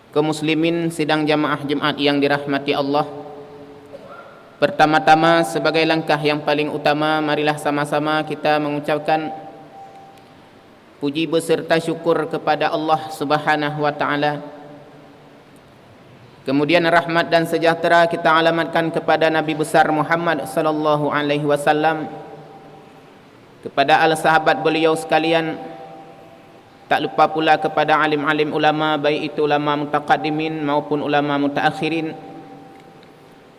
Kaum muslimin sidang jamaah Jumat yang dirahmati Allah, pertama-tama sebagai langkah yang paling utama, marilah sama-sama kita mengucapkan puji beserta syukur kepada Allah Subhanahu wa taala. Kemudian rahmat dan sejahtera kita alamatkan kepada Nabi besar Muhammad sallallahu alaihi wasallam, kepada al sahabat beliau sekalian, tak lupa pula kepada alim-alim ulama, baik itu ulama mutaqaddimin maupun ulama mutaakhirin,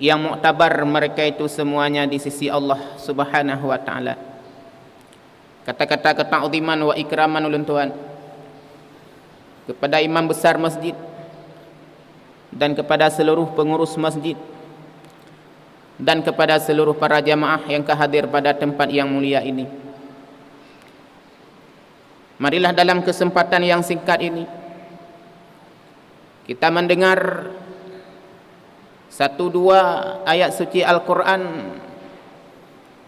yang muktabar mereka itu semuanya di sisi Allah Subhanahu wa taala. Kata-kata keta'ziman wa ikraman ulun tuan kepada imam besar masjid dan kepada seluruh pengurus masjid dan kepada seluruh para jamaah yang kehadir pada tempat yang mulia ini. Marilah dalam kesempatan yang singkat ini kita mendengar satu dua ayat suci Al-Quran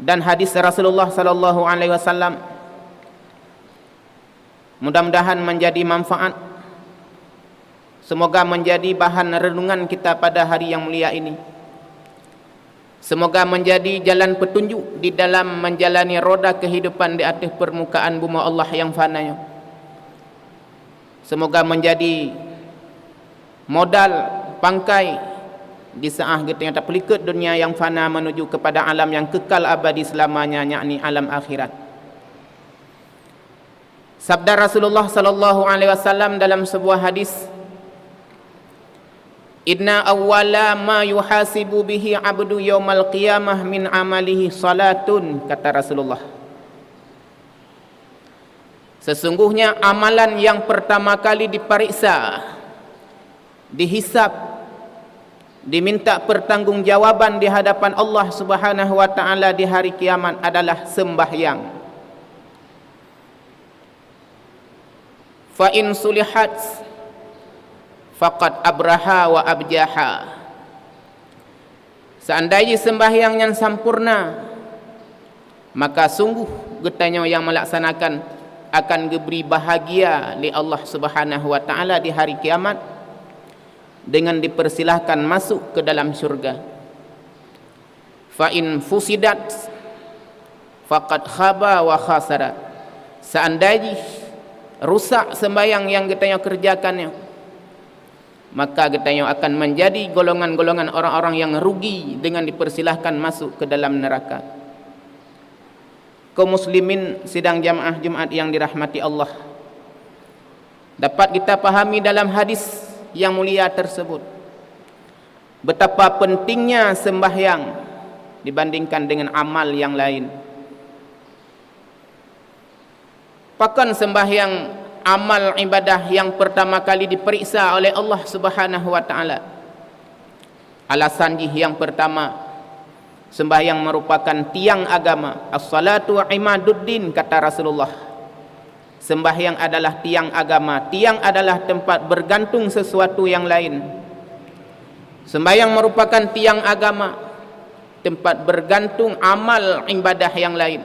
dan hadis Rasulullah sallallahu alaihi wasallam. Mudah-mudahan menjadi manfaat, semoga menjadi bahan renungan kita pada hari yang mulia ini. Semoga menjadi jalan petunjuk di dalam menjalani roda kehidupan di atas permukaan bumi Allah yang fana. Semoga menjadi modal pangkai di saat kita terpelikat dunia yang fana menuju kepada alam yang kekal abadi selamanya, yakni alam akhirat. Sabda Rasulullah sallallahu alaihi wasallam dalam sebuah hadis, inna awwala ma yuhasibu bihi abdu yaumal qiyamah min amalihi salatun, kata Rasulullah. Sesungguhnya amalan yang pertama kali diperiksa, dihisab, diminta pertanggungjawaban di hadapan Allah Subhanahu wa taala di hari kiamat adalah sembahyang. Fa in sulihat faqad abraha wa abjaha. Seandainya sembahyang yang sempurna, maka sungguh getanya yang melaksanakan akan diberi bahagia oleh Allah Subhanahu wa taala di hari kiamat dengan dipersilahkan masuk ke dalam syurga. Fa in fusidat faqad khaba wa khasara. Seandainya rusak sembahyang yang getanya kerjakannya, maka getanya akan menjadi golongan-golongan orang-orang yang rugi dengan dipersilahkan masuk ke dalam neraka. Kaum muslimin sidang jamaah Jumat yang dirahmati Allah, dapat kita pahami dalam hadis yang mulia tersebut betapa pentingnya sembahyang dibandingkan dengan amal yang lain. Bahkan sembahyang amal ibadah yang pertama kali diperiksa oleh Allah Subhanahu wa taala. Alasan yang pertama, sembahyang merupakan tiang agama. As-salatu imaduddin, kata Rasulullah. Sembahyang adalah tiang agama. Tiang adalah tempat bergantung sesuatu yang lain. Sembahyang merupakan tiang agama, tempat bergantung amal ibadah yang lain.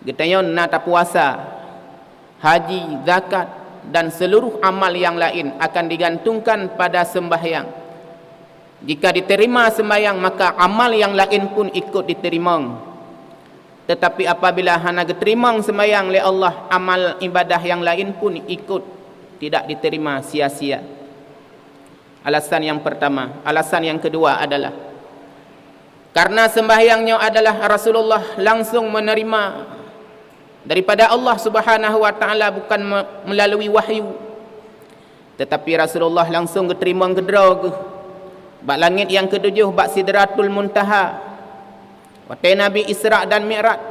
Getanya nata puasa, haji, zakat dan seluruh amal yang lain akan digantungkan pada sembahyang. Jika diterima sembahyang, maka amal yang lain pun ikut diterima. Tetapi apabila hanya diterima sembahyang oleh Allah, amal ibadah yang lain pun ikut tidak diterima, sia-sia. Alasan yang pertama. Alasan yang kedua adalah karena sembahyangnya adalah Rasulullah langsung menerima daripada Allah Subhanahu wa taala, bukan melalui wahyu, tetapi Rasulullah langsung diterima gedera bak langit yang ketujuh, bak Sidratul Muntaha. Waktu Nabi Isra dan Mi'raj,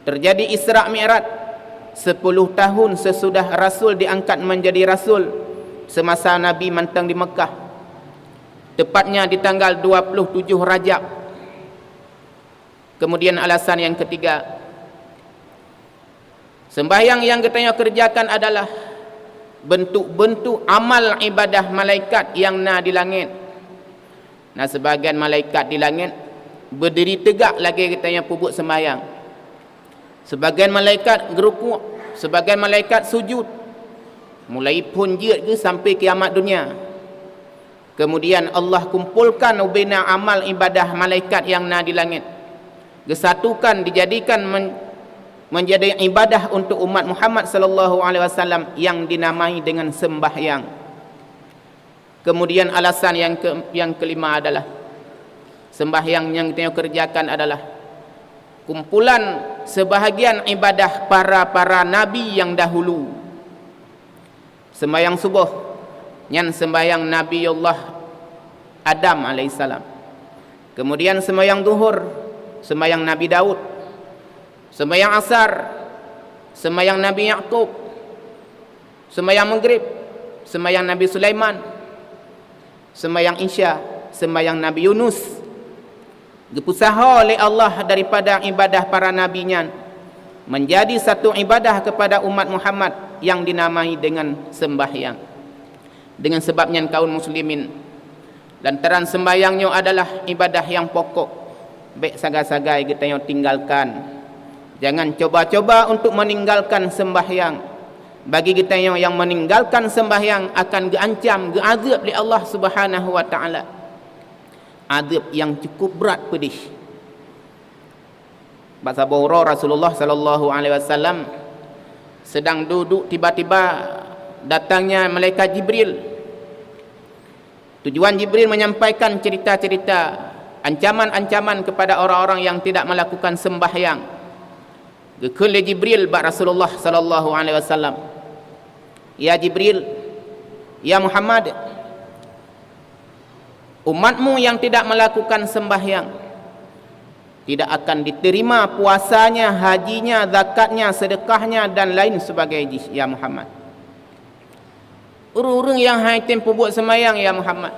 terjadi Isra Mi'raj 10 tahun sesudah Rasul diangkat menjadi Rasul, semasa Nabi mantang di Mekah, tepatnya di tanggal 27 Rajab. Kemudian alasan yang ketiga, sembahyang yang kita kerjakan adalah bentuk-bentuk amal ibadah malaikat yang di langit. Nah, sebagian malaikat di langit berdiri tegak lagi kita pupuk sembahyang. Sebagian malaikat gerukuk, sebagian malaikat sujud. mulai pun jid ke sampai kiamat dunia. Kemudian Allah kumpulkan ubina amal ibadah malaikat yang na di langit, disatukan, dijadikan menjadi ibadah untuk umat Muhammad sallallahu alaihi wasallam yang dinamai dengan sembahyang. Kemudian alasan yang kelima adalah sembahyang yang kita kerjakan adalah kumpulan sebahagian ibadah para nabi yang dahulu. Sembahyang subuh yang sembahyang Nabi Allah Adam alaihissalam. Kemudian sembahyang zuhur sembahyang Nabi Daud. Sembahyang asar sembahyang Nabi Yaqub. Sembahyang maghrib sembahyang Nabi Sulaiman. Sembahyang isya sembahyang Nabi Yunus. Dipusaha oleh Allah daripada ibadah para nabinya menjadi satu ibadah kepada umat Muhammad yang dinamai dengan sembahyang. Dengan sebabnya kaum muslimin, lantaran sembahyangnya adalah ibadah yang pokok, baik sagai-sagai kita yang tinggalkan. Jangan coba-coba untuk meninggalkan sembahyang. Bagi kita yang meninggalkan sembahyang akan diancam, diazab oleh Allah Subhanahu wa taala. Azab yang cukup berat pedih. Bahasa Rasulullah sallallahu alaihi wasallam sedang duduk, tiba-tiba datangnya malaikat Jibril. Tujuan Jibril menyampaikan cerita-cerita ancaman-ancaman kepada orang-orang yang tidak melakukan sembahyang. Gekele Jibril ba Rasulullah sallallahu alaihi wasallam, ya Jibril, ya Muhammad, umatmu yang tidak melakukan sembahyang tidak akan diterima puasanya, hajinya, zakatnya, sedekahnya dan lain sebagainya, ya Muhammad. Orang-orang yang hai tempo buat sembahyang, ya Muhammad,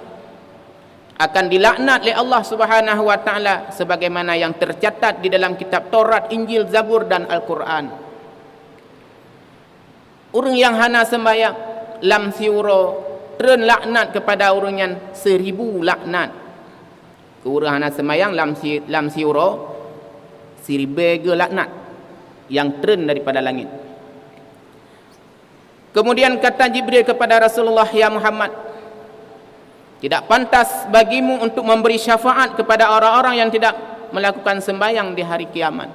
akan dilaknat oleh Allah Subhanahu wa taala sebagaimana yang tercatat di dalam kitab Taurat, Injil, Zabur dan Al-Quran. Orang yang hana sembahyang lam siuro tren laknat kepada orang yang 1000 laknat. Orang hana sembahyang lam siuro 1000 laknat yang tren daripada langit. Kemudian kata Jibril kepada Rasulullah, ya Muhammad, tidak pantas bagimu untuk memberi syafaat kepada orang-orang yang tidak melakukan sembahyang di hari kiamat.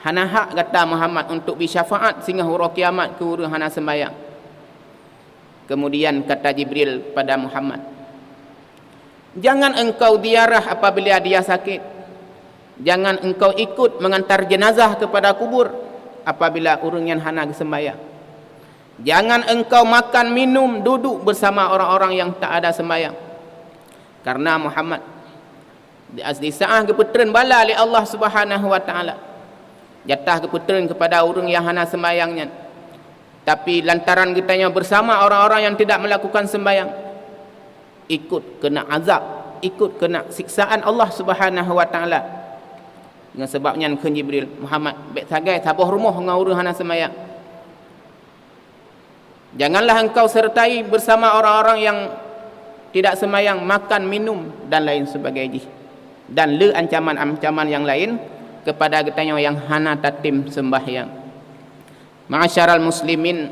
Hana hak kata Muhammad untuk bersyafaat sehingga hura kiamat ke orang hana sembahyang. Kemudian kata Jibril pada Muhammad, jangan engkau ziarah apabila dia sakit. Jangan engkau ikut mengantar jenazah kepada kubur apabila orang yang hana sembahyang. Jangan engkau makan, minum, duduk bersama orang-orang yang tak ada sembahyang. Karena Muhammad di saat keputeren bala oleh Allah Subhanahu wa taala, jatah keputeren kepada orang yang hana sembahyangnya. Tapi lantaran kitanya bersama orang-orang yang tidak melakukan sembahyang, ikut kena azab, ikut kena siksaan Allah Subhanahu wa taala. Dengan sebabnya ke Jibril, Muhammad baik sagai tabah rumah dengan orang hana sembahyang. Janganlah engkau sertai bersama orang-orang yang tidak sembahyang, makan, minum dan lain sebagainya. Dan le ancaman-ancaman yang lain kepada kitanya yang hana tatim sembahyang. Ma'asyaral muslimin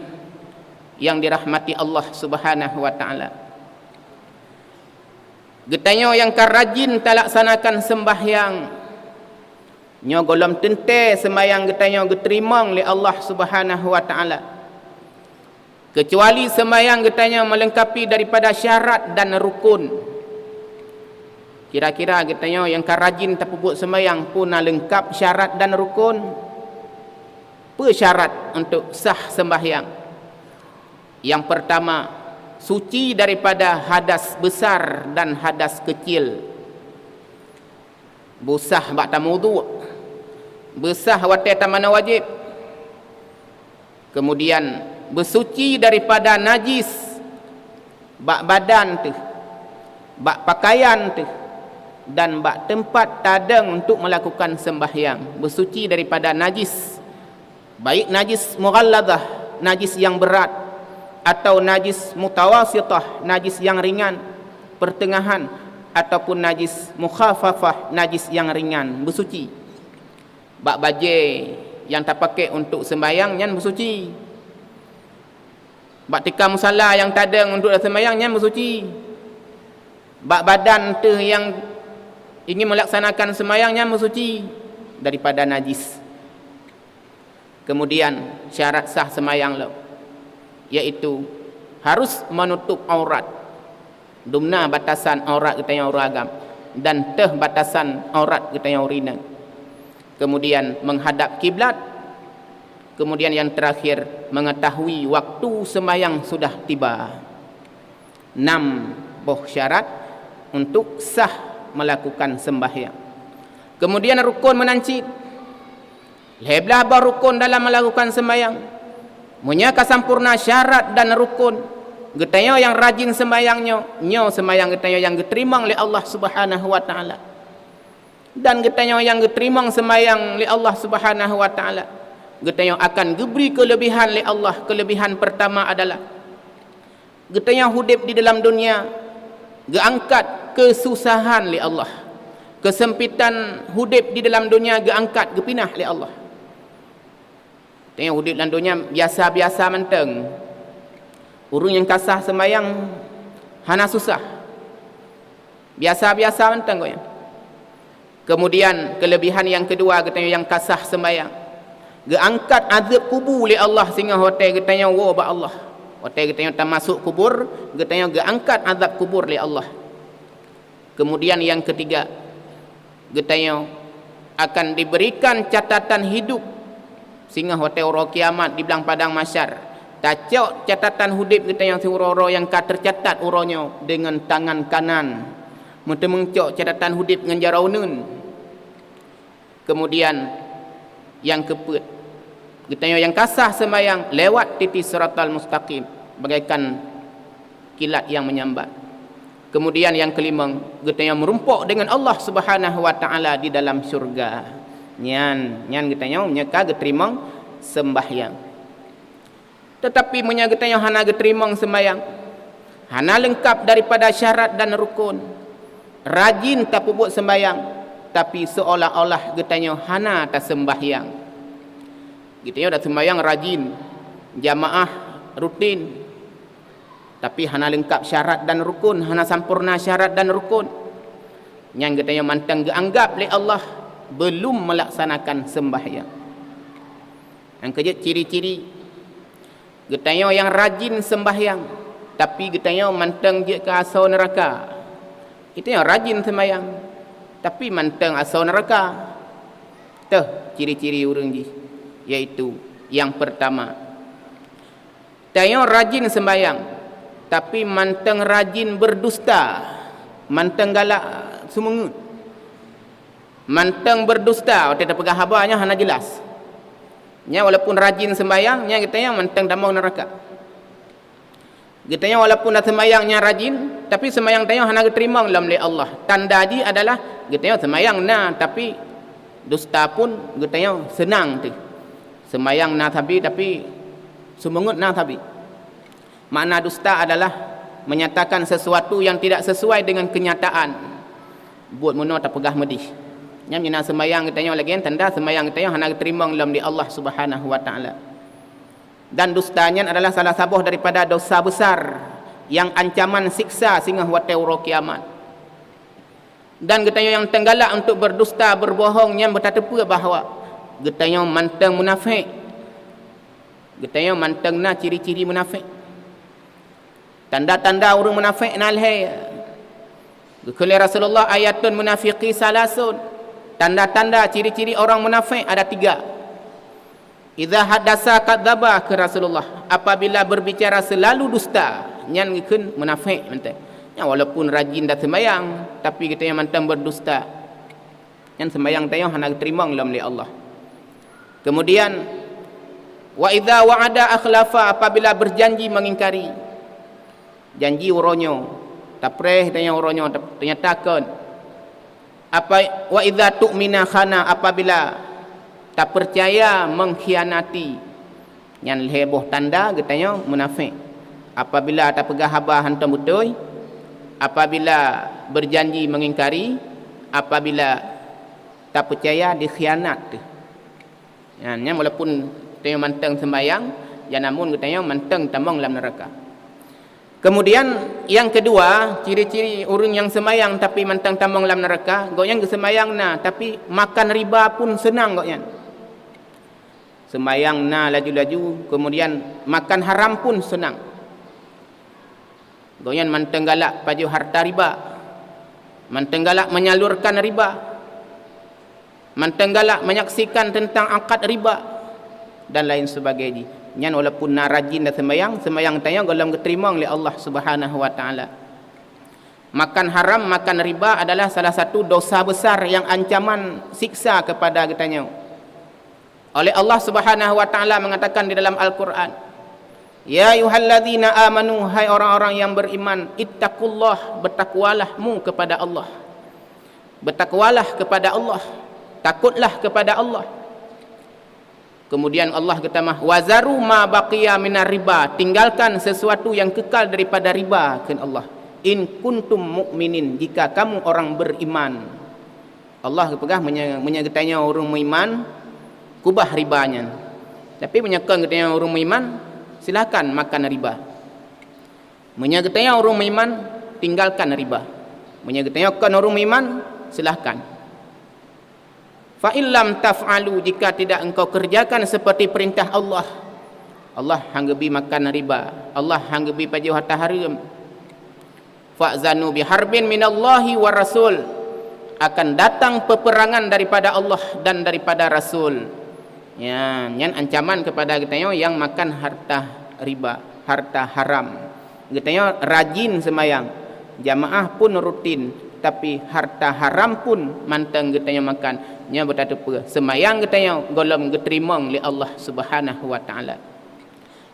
yang dirahmati Allah Subhanahu wa taala. Getanya yang rajin talaksanakan sembahyang, nyo golom tente sembahyang getanya diterima oleh Allah Subhanahu wa taala. Kecuali sembahyang getanya melengkapi daripada syarat dan rukun. Kira-kira getanya yang rajin tapi buat sembahyang pun lengkap syarat dan rukun. Apa syarat untuk sah sembahyang? Yang pertama, suci daripada hadas besar dan hadas kecil. Busah bak tamudu, besah watai tamana wajib. Kemudian bersuci daripada najis bak badan tu, bak pakaian tu, dan bak tempat tadang untuk melakukan sembahyang. Bersuci daripada najis, baik najis mughalladah, najis yang berat, atau najis mutawasitah, najis yang ringan, pertengahan, ataupun najis mukhafafah, najis yang ringan. Bersuci. Bak baju yang tak pakai untuk sembahyang yang bersuci. Bak tika musalla yang tadeng untuk sembahyangnya bersuci. Bak badan tu yang ingin melaksanakan sembahyangnya bersuci daripada najis. Kemudian syarat sah sembahyang lo, iaitu harus menutup aurat. Dumna batasan aurat kita yang uragam dan teh batasan aurat kita yang urina. Kemudian menghadap kiblat. Kemudian yang terakhir mengetahui waktu sembahyang sudah tiba. 6 buah syarat untuk sah melakukan sembahyang. Kemudian rukun menancit. Leblah berukun dalam melakukan sembahyang. Munya kasampurna syarat dan rukun. Getayo yang rajin sembahyangnya, nyo sembahyang getayo yang diterima oleh Allah Subhanahu wa taala. Dan getayo yang diterima sembahyang oleh Allah Subhanahu wa taala, getayo akan diberi kelebihan oleh Allah. Kelebihan pertama adalah getayo hidup di dalam dunia geangkat kesusahan oleh Allah. Kesempitan hidup di dalam dunia geangkat gepinah oleh Allah. Tengok hidup dalam dunia biasa-biasa menteng. Urang yang kasah sembahyang hana susah. Biasa-biasa menteng goyang. Kemudian kelebihan yang kedua katanya yang kasah sembahyang, geangkat azab kubur oleh Allah sehingga hotel katanya wa ba Allah. Hotel katanya tak masuk kubur, katanya geangkat azab kubur oleh Allah. Kemudian yang ketiga, katanya akan diberikan catatan hidup sehingga hotel orang kiamat di belang padang mahsyar. Tacok catatan hidup kita yang seuroro yang tercatat uronya dengan tangan kanan. Mengcok catatan hidup dengan jaraunun. Kemudian yang keempat, kita yang kasah sembahyang lewat titik siratal mustaqim bagaikan kilat yang menyambar. Kemudian yang kelima, kita yang merumpuk dengan Allah Subhanahu wa taala di dalam syurga. Nyan kita yang menyeka diterima sembahyang. Tetapi menyagitanya hana diterima sembahyang, hana lengkap daripada syarat dan rukun, rajin tak buat sembahyang, tapi seolah-olah getanya hana tak sembahyang. Getanya dah sembahyang rajin, jamaah rutin, tapi hana lengkap syarat dan rukun, hana sampurna syarat dan rukun. Yang getanya mantang dianggap oleh Allah belum melaksanakan sembahyang. Yang kedua ciri-ciri getanya yang rajin sembahyang tapi getanya mantang je ke asal neraka. Itu yang rajin sembahyang tapi mantang asal neraka. Tuh ciri-ciri orang ji, iaitu yang pertama, tanya rajin sembahyang tapi mantang rajin berdusta, mantang galak semungut, mantang berdusta. Waktu tak pegang habanya hana jelas. Nya walaupun rajin sembahyangnya kitanya mentang damau neraka. Kitanya walaupun dah sembahyangnya rajin tapi sembahyang tanya hana diterima oleh Allah. Tanda di adalah kitanya sembahyang nah tapi dusta pun kitanya senang tu. Sembahyang nah tapi semungut nah tapi. Makna dusta adalah menyatakan sesuatu yang tidak sesuai dengan kenyataan. Buat mono tak pegah medih. Yang mina sembahyang kita lagi tanda sembahyang kita hana diterima dalam di Allah Subhanahu wa taala. Dan dustanya adalah salah satu daripada dosa besar yang ancaman siksa sehingga hati orang kiamat. Dan kita yang tenggalak untuk berdusta, berbohong yang bertatepa bahawa kita yang mantang munafik. Kita yang mantang na ciri-ciri munafik. Tanda-tanda orang munafik nalhe. Kala Rasulullah ayatun munafiqi salasun. Tanda-tanda ciri-ciri orang munafik ada 3. Idza hadasa kadzaba ke Rasulullah, apabila berbicara selalu dusta, nyan ngikeun munafik menteh. Ya walaupun rajin dah sembahyang tapi kita yang mantang berdusta. Yang sembahyang tayang hana diterima oleh Allah. Kemudian wa idza wa'ada akhlafa, apabila berjanji mengingkari. Janji uronyo tapreh tanya uronyo ternyatakan. Apa wa idza tu'mina khana, apabila tak percaya mengkhianati. Yang heboh tanda katanya munafik. Apabila tak pegang khabar hantam betul, apabila berjanji mengingkari, apabila tak percaya dikhianat. Yang walaupun tengok mantang sembahyang Janamun katanya manteng tamang dalam neraka. Kemudian yang kedua, ciri-ciri orang yang semayang tapi manteng tamang dalam neraka, goyang semayang na tapi makan riba pun senang goyang. Semayang na laju-laju, kemudian makan haram pun senang. Goyang manteng galak paju harta riba, manteng galak menyalurkan riba, manteng galak menyaksikan tentang akad riba dan lain sebagainya. Nyan walaupun nak rajin dan semayang tanya golong keterima oleh Allah Subhanahu wa taala. Makan haram, makan riba adalah salah satu dosa besar yang ancaman siksa kepada kitanya. Oleh Allah Subhanahu wa taala mengatakan di dalam Al-Qur'an, ya ayyuhalladzina amanu, hai orang-orang yang beriman, ittaqullah, bertakwalah kepada Allah. Bertakwalah kepada Allah, takutlah kepada Allah. Kemudian Allah kata wazaru ma baqiya minar riba, tinggalkan sesuatu yang kekal daripada riba, kan Allah. In kuntum mukminin, jika kamu orang beriman. Allah kepegah menyertanya orang beriman kubah ribanya. Tapi menyatakan katanya orang beriman silakan makan riba. Menyertanya orang beriman tinggalkan riba. Menyertanya orang beriman silakan. Fa illam taf'alu, jika tidak engkau kerjakan seperti perintah Allah, Allah hanggebi makan riba, Allah hanggebi paju harta haram. Fa'zanu biharbin minallahi wa rasul, akan datang peperangan daripada Allah dan daripada Rasul. Ya, yang ancaman kepada kita yang makan harta riba, harta haram. Kita rajin semayang, jamaah pun rutin, tapi harta haram pun mantang getanya makan. Nya bertata semayang getanya golong geterima oleh Allah Subhanahu wa taala.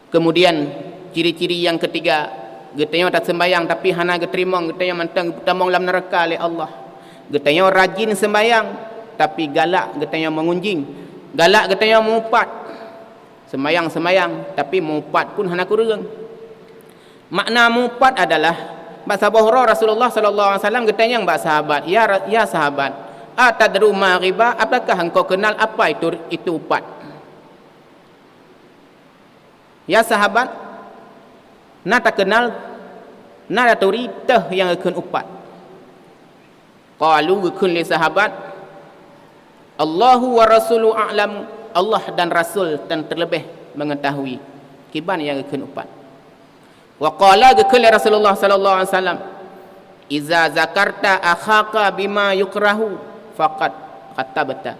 Kemudian ciri-ciri yang ketiga, getanya tak sembayang tapi hana geterima, getanya mantang tamang dalam neraka oleh Allah. Getanya rajin sembayang tapi galak getanya mengunjing, galak getanya mengupat. Semayang tapi mengupat pun hana kurang. Makna mengupat adalah bahasa bahura Rasulullah sallallahu alaihi wasallam getanya mbak sahabat, ya sahabat, atadru ma riba, apakah engkau kenal apa itu upat? Ya sahabat, na tak kenal, na tak tahu tah yang akan upat. Qalu kulli sahabat, Allahu wa rasulu a'lamu, Allah dan Rasul dan terlebih mengetahui kiban yang akan upat. Wa qala kulli Rasulullah sallallahu alaihi wasallam, iza zakarta akhaka bima yukrahu faqad khatabta,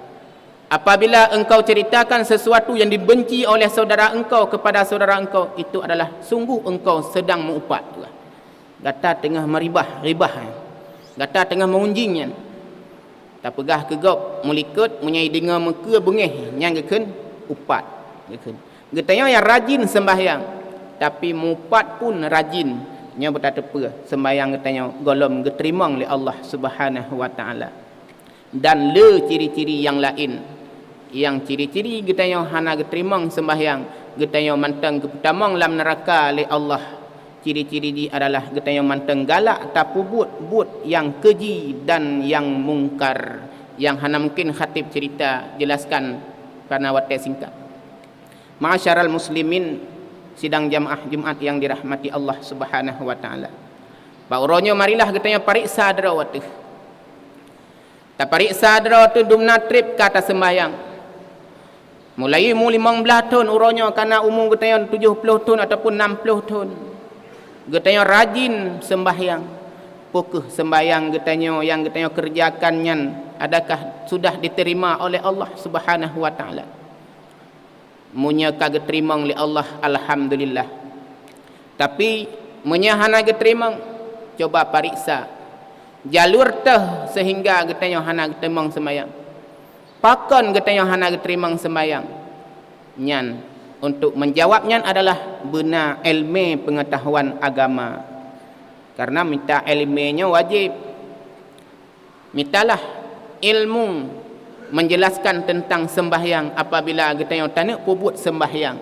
apabila engkau ceritakan sesuatu yang dibenci oleh saudara engkau kepada saudara engkau, itu adalah sungguh engkau sedang mengupat. Gata tengah meribah, gata tengah mengunjingnya. Tak pegah kegop mulikut menyai dengar muka bengih yang geken upat. Getanya yang rajin sembahyang tapi mupat pun rajin, nya bertata-tata sembahyang getanya golong geterima oleh Allah Subhanahu wa taala. Dan ciri-ciri yang lain, yang ciri-ciri getanya hana geterima sembahyang, getanya mantang ketamang dalam neraka oleh Allah. Ciri-ciri dia adalah getanya mantang galak tak but yang keji dan yang mungkar, yang hana mungkin khatib cerita jelaskan karena waktu singkat. Ma'asyaral muslimin, sidang jamaah Jumat yang dirahmati Allah Subhanahu wa taala. Bauronyo marilah getanya pariksa drawat. Tak pariksa drawat dumna trip kata sembahyang. Mulai 15 tahun uronyo kana umur getanya 70 tahun ataupun 60 tahun. Getanya rajin sembahyang. Pokok sembahyang getanya yang getanya kerjakannya adakah sudah diterima oleh Allah Subhanahu wa taala? Munya kagak terima oleh Allah, alhamdulillah. Tapi munya hana geterima, coba pariksa jalur teh sehingga getanya hana geterima sembahyang. Pakon getanya hana geterima sembahyang. Nyan untuk menjawabnya adalah benar ilmu pengetahuan agama. Karena minta ilmunya wajib. Mintalah ilmu menjelaskan tentang sembahyang apabila kita yang tak nak buat sembahyang.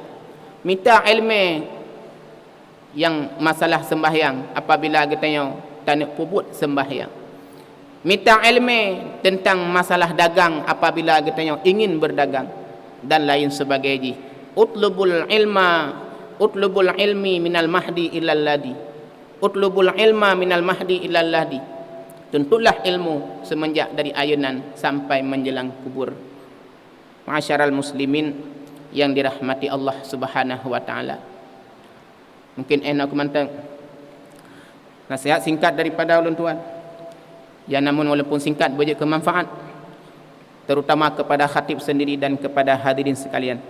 Minta ilmu yang masalah sembahyang apabila kita yang tak nak buat sembahyang. Minta ilmu tentang masalah dagang apabila kita yang ingin berdagang dan lain sebagainya. Utlubul ilma utlubul ilmi minal mahdi ilal ladi, utlubul ilma minal mahdi ilal ladi. Tuntutlah ilmu semenjak dari ayunan sampai menjelang kubur. Ma'asyaral muslimin yang dirahmati Allah Subhanahu wa taala. Mungkin aku mantang nasihat singkat daripada ulun tuan. Ya, namun walaupun singkat, banyak kemanfaat, terutama kepada khatib sendiri dan kepada hadirin sekalian.